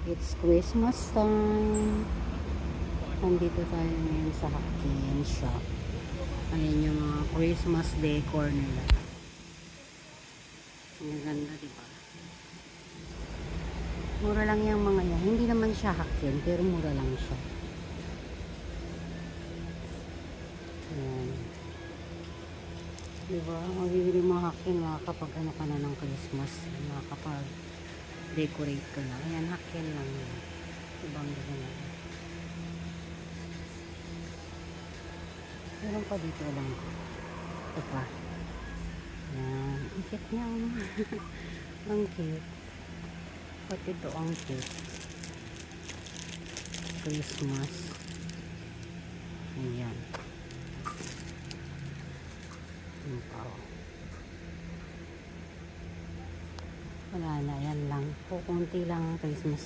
It's Christmas time. Nandito tayo ngayon sa Hakin Shop. Ayan yung mga Christmas decor nila. Ang ganda, diba? Mura lang yung mga yan. Hindi naman siya Hakin, pero mura lang siya. Ayan. Diba? Mabibili mga Hakin, kapag ano ka na ng Christmas. Kapag decorate ka na. Ayan, Hakin lang yan. Ibang ganda. Meron pa dito lang. Ito pa. Yan. Ang cute niya. Ang cute. Pati ito ang cute. Christmas. Ayan. Yung pa. Wala na. Yan lang. Kukunti lang ang Christmas